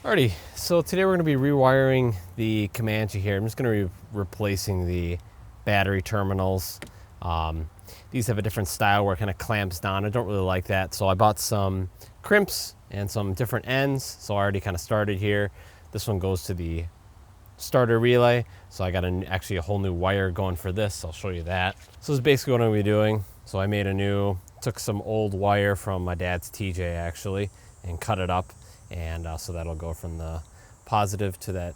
Alrighty, so today we're going to be rewiring the Comanche here. I'm just going to be replacing the battery terminals. These have a different style where it kind of clamps down. I don't really like that, so I bought some crimps and some different ends. So I already kind of started here. This one goes to the starter relay, so I got actually a whole new wire going for this. I'll show you that. So this is basically what I'm going to be doing. So I took some old wire from my dad's TJ actually and cut it up. And so that'll go from the positive to that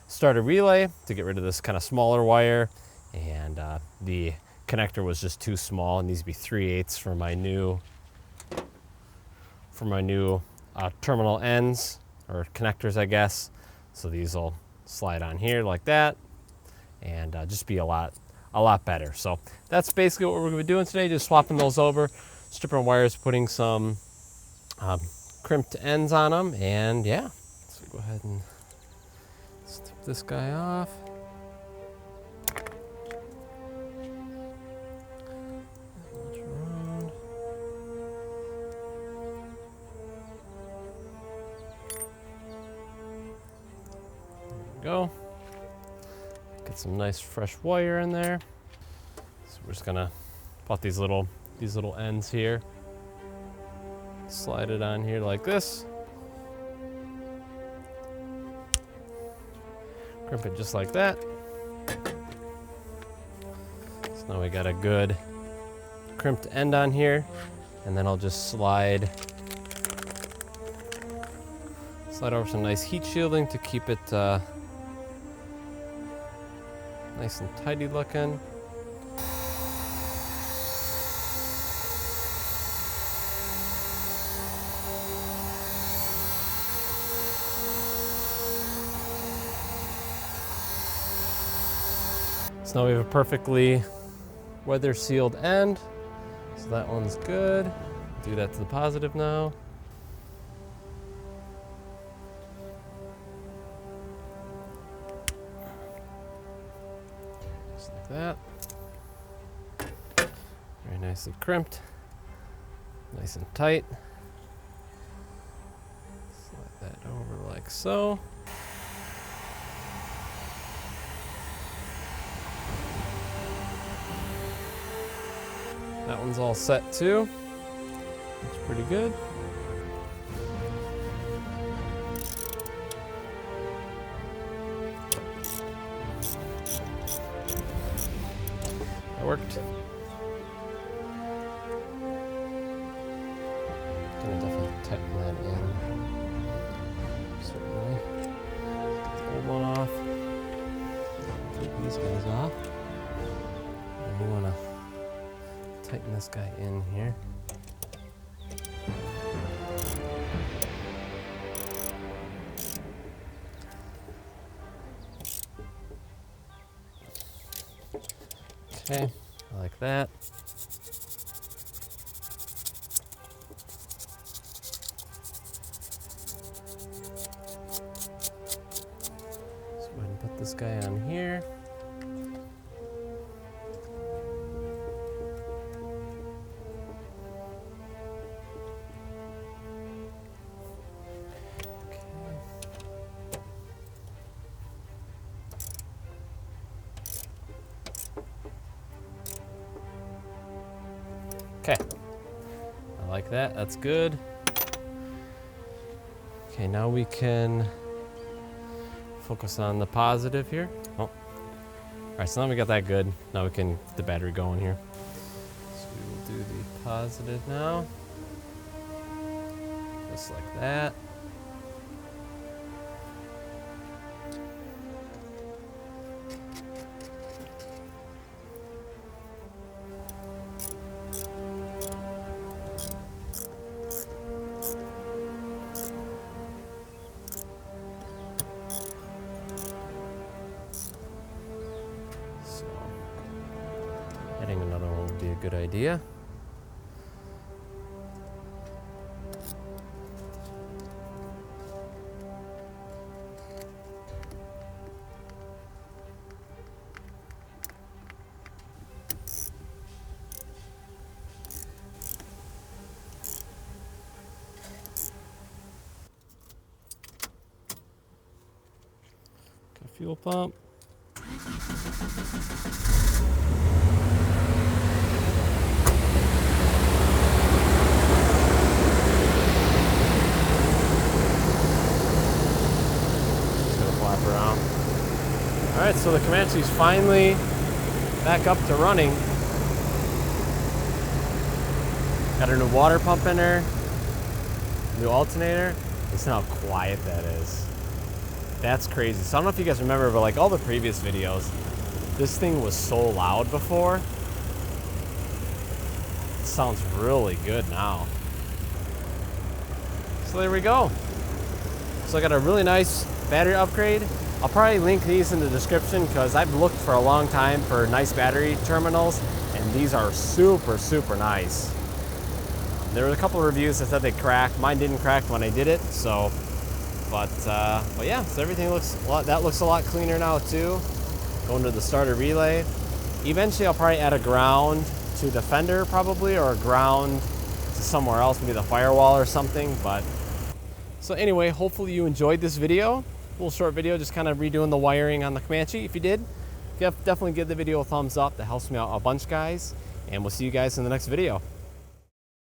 starter relay to get rid of this kind of smaller wire. And the connector was just too small. It needs to be 3/8 for my new terminal ends or connectors, I guess. So these will slide on here like that, and just be a lot better. So that's basically what we're going to be doing today. Just swapping those over, stripping wires, putting some crimped ends on them, and yeah, so go ahead and strip this guy off. There we go. Get some nice fresh wire in there. So we're just gonna put these little ends here. Slide it on here like this. Crimp it just like that. So now we got a good crimped end on here, and then I'll just slide over some nice heat shielding to keep it nice and tidy looking. So now we have a perfectly weather sealed end. So that one's good. Do that to the positive now. Just like that. Very nicely crimped. Nice and tight. Slide that over like so. That one's all set too. That's pretty good. That worked. Gonna definitely tighten that in. Certainly. Get the old one off. Take these guys off. And we wanna tighten this guy in here. Okay, I like that. So go ahead and put this guy on here. Okay, I like that. That's good. Okay, now we can focus on the positive here. Oh, all right. So now we got that good. Now we can get the battery going here. So we will do the positive now, just like that. Adding another one would be a good idea. fuel pump. Around. All right, so the Comanche's finally back up to running. Got a new water pump in there, new alternator. Listen how quiet that is. That's crazy. So I don't know if you guys remember, but like all the previous videos, this thing was so loud before. It sounds really good now. So there we go. So I got a really nice battery upgrade. I'll probably link these in the description because I've looked for a long time for nice battery terminals, and these are super, super nice. There were a couple of reviews that said they cracked. Mine didn't crack when I did it, so, but yeah, so everything looks a lot cleaner now too. Going to the starter relay. Eventually I'll probably add a ground to the fender probably, or a ground to somewhere else, maybe the firewall or something, but. So anyway, hopefully you enjoyed this video. Little short video, just kind of redoing the wiring on the Comanche. If you did, definitely give the video a thumbs up. That helps me out a bunch, guys. And we'll see you guys in the next video.